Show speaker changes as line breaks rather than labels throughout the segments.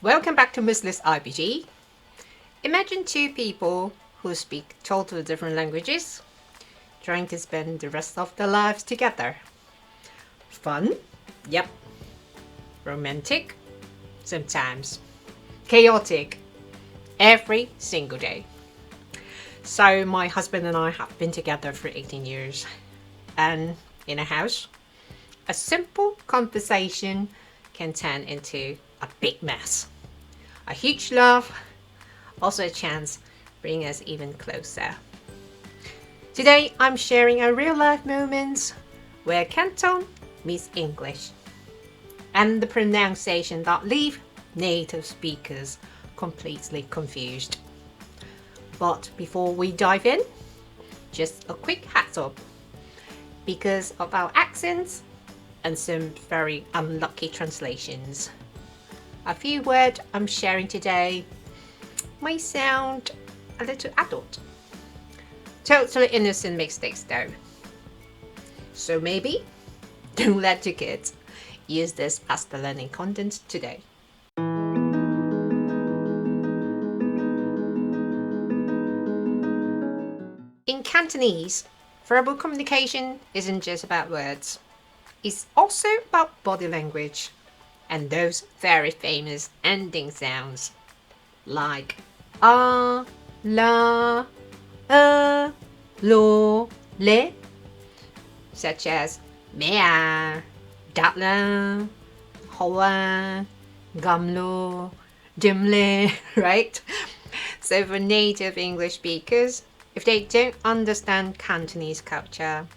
Welcome back to Missless IBG. Imagine two people who speak totally different languages trying to spend the rest of their lives together. Fun? Yep. Romantic? Sometimes. Chaotic? Every single day. So my husband and I have been together for 18 years. And in a house, a simple conversation can turn into a big mess. A huge love, also a chance bring us even closer. Today I'm sharing a real life moments where Canton meets English and the pronunciation that leave native speakers completely confused. But before we dive in, just a quick heads up. Because of our accents and some very unlucky translations, a few words I'm sharing today might sound a little adult. Totally innocent mistakes though. So maybe don't let your kids use this as the learning content today. In Cantonese, verbal communication isn't just about words. It's also about body language and those very famous ending sounds like a, la, lo, le, such as mea, datla, hoa, gamlo, dimle, right? So for native English speakers, if they don't understand Cantonese culture,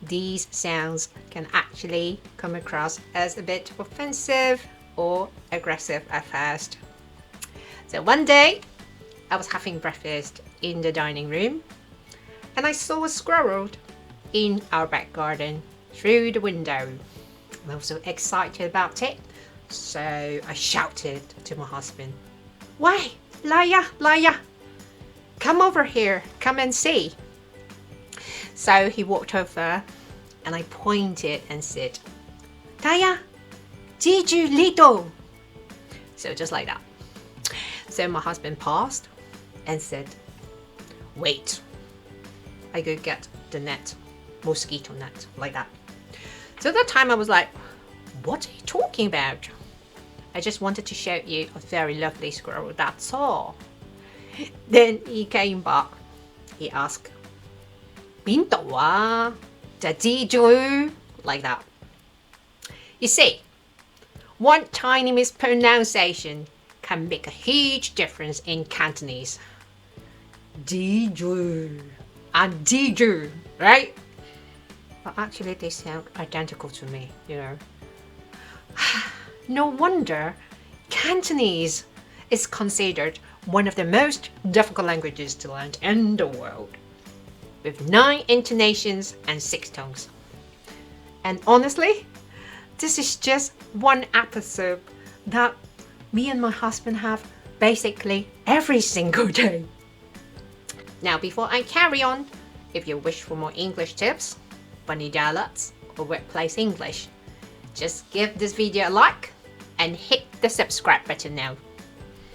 these sounds can actually come across as a bit offensive or aggressive at first. So one day, I was having breakfast in the dining room and I saw a squirrel in our back garden through the window. And I was so excited about it, so I shouted to my husband, "Why, Laya, Laya! Come over here, come and see." So he walked over and I pointed and said, "Taya, Jiju Lito." So just like that. So my husband paused and said, "Wait, I go get the net, mosquito net," like that. So at that time I was like, what are you talking about? I just wanted to show you a very lovely squirrel, that's all. Then he came back. He asked, "邊度啊? 隻蜘蛛?" like that. You see, one tiny mispronunciation can make a huge difference in Cantonese.蜘蛛and Jiju, right? But actually they sound identical to me, you know. No wonder Cantonese is considered one of the most difficult languages to learn in the world, with 9 intonations and 6 tongues. And honestly, this is just one episode that me and my husband have basically every single day. Now, before I carry on, if you wish for more English tips, funny dialects, or workplace English, just give this video a like and hit the subscribe button now.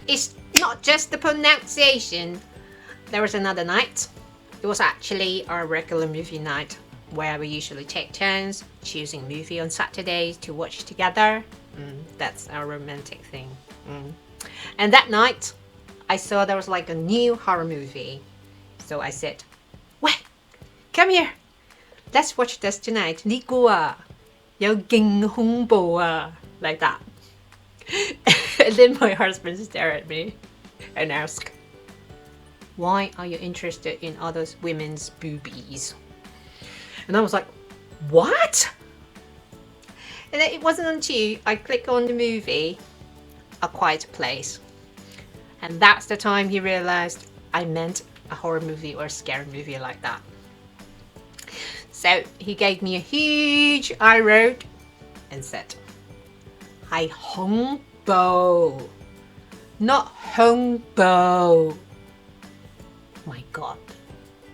It's not just the pronunciation. There was another night. It was actually our regular movie night where we usually take turns choosing a movie on Saturdays to watch together. That's our romantic thing. And that night, I saw there was like a new horror movie. So I said, "Wait, come here. Let's watch this tonight. 呢個啊，有勁恐怖啊," like that. And then my husband stared at me and asked, "Why are you interested in other women's boobies?" And I was like, what? And then it wasn't until I clicked on the movie, A Quiet Place. And that's the time he realized I meant a horror movie or a scary movie like that. So he gave me a huge eye roll and said, "Hai hong bo, not hong bo." My God,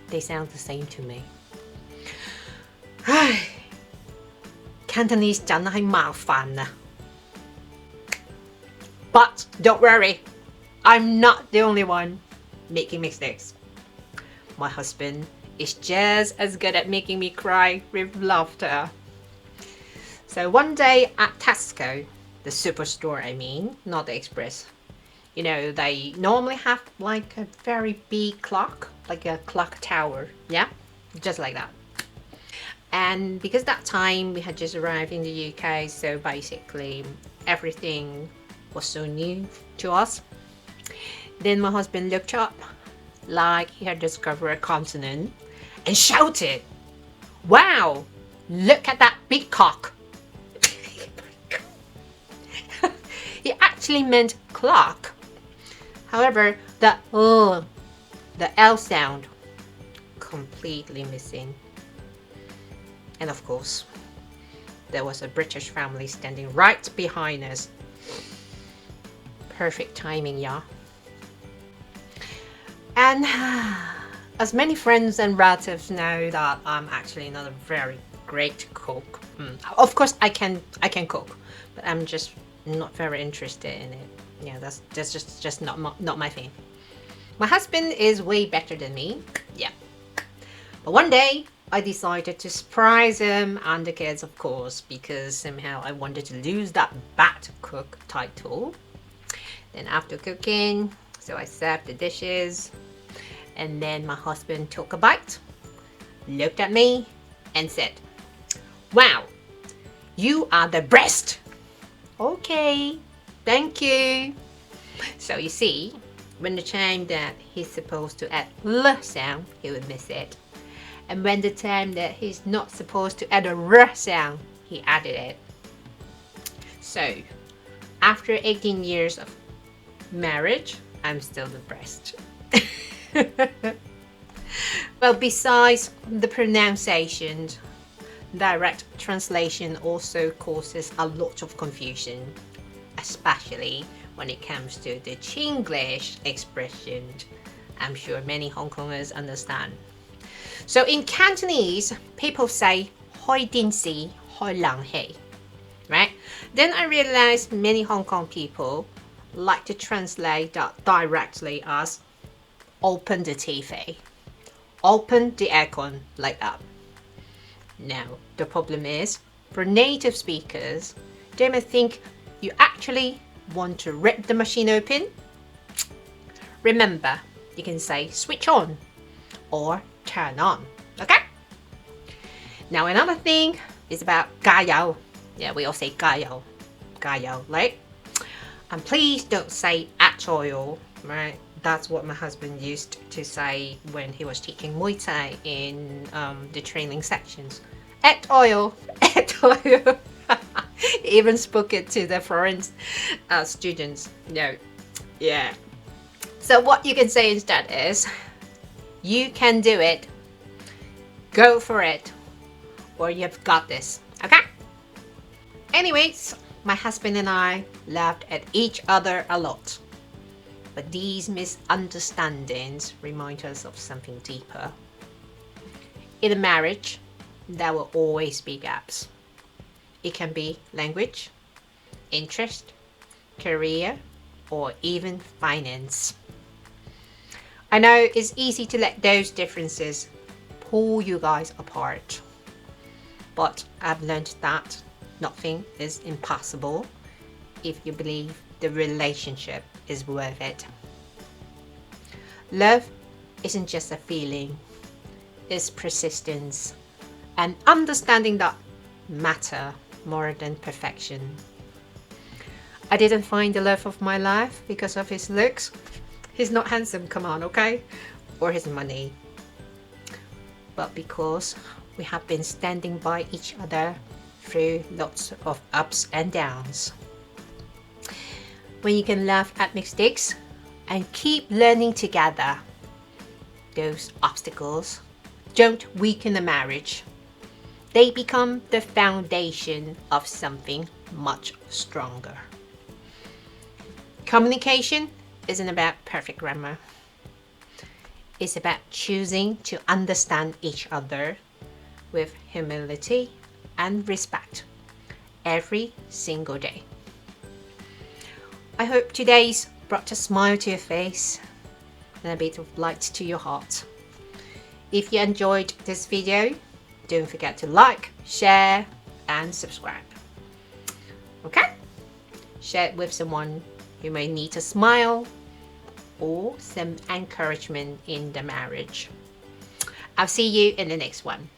they sound the same to me. 唉 Cantonese 真係麻煩啊 But don't worry, I'm not the only one making mistakes. My husband is just as good at making me cry with laughter. So one day at Tesco, the superstore I mean, not the Express, you know, they normally have like a very big clock, like a clock tower, yeah? Just like that. And because that time we had just arrived in the UK, so basically everything was so new to us. Then my husband looked up like he had discovered a continent and shouted, "Wow, look at that big cock." He actually meant clock. However, the L sound completely missing. And of course, there was a British family standing right behind us. Perfect timing, yeah. And as many friends and relatives know that I'm actually not a very great cook. Of course, I can cook, but I'm just not very interested in it. Yeah, that's just not my thing. My husband is way better than me. Yeah. But one day, I decided to surprise him and the kids, of course, because somehow I wanted to lose that bad cook title. Then after cooking, so I served the dishes, and then my husband took a bite, looked at me, and said, "Wow, you are the best." Okay, thank you. So you see, when the time that he's supposed to add L sound, he would miss it. And when the time that he's not supposed to add a R sound, he added it. So, after 18 years of marriage, I'm still the best. Well, besides the pronunciation, direct translation also causes a lot of confusion, especially when it comes to the Chinglish expression. I'm sure many Hong Kongers understand. So in Cantonese, people say "hoi din si, hoi lang hei," right? Then I realized many Hong Kong people like to translate that directly as "open the TV," "open the aircon," like that. Now, the problem is, for native speakers, they may think you actually want to rip the machine open. Remember, you can say "switch on" or "turn on," okay? Now, another thing is about 加油. Yeah, we all say 加油, 加油, right? And please don't say "at oil," right? That's what my husband used to say when he was teaching Muay Thai in the training sections. "At oil, at oil." He even spoke it to the foreign students. No, yeah. So what you can say instead is, "You can do it. Go for it. Or you've got this." Okay? Anyways, my husband and I laughed at each other a lot. But these misunderstandings remind us of something deeper. In a marriage, there will always be gaps. It can be language, interest, career, or even finance. I know it's easy to let those differences pull you guys apart. But I've learned that nothing is impossible if you believe the relationship is worth it. Love isn't just a feeling, it's persistence and understanding that matter more than perfection. I didn't find the love of my life because of his looks. He's not handsome, come on, okay? Or his money. But because we have been standing by each other through lots of ups and downs. When you can laugh at mistakes and keep learning together, those obstacles don't weaken the marriage. They become the foundation of something much stronger. Communication isn't about perfect grammar. It's about choosing to understand each other with humility and respect every single day. I hope today's brought a smile to your face and a bit of light to your heart. If you enjoyed this video, don't forget to like, share, and subscribe. Okay? Share it with someone who may need a smile or some encouragement in the marriage. I'll see you in the next one.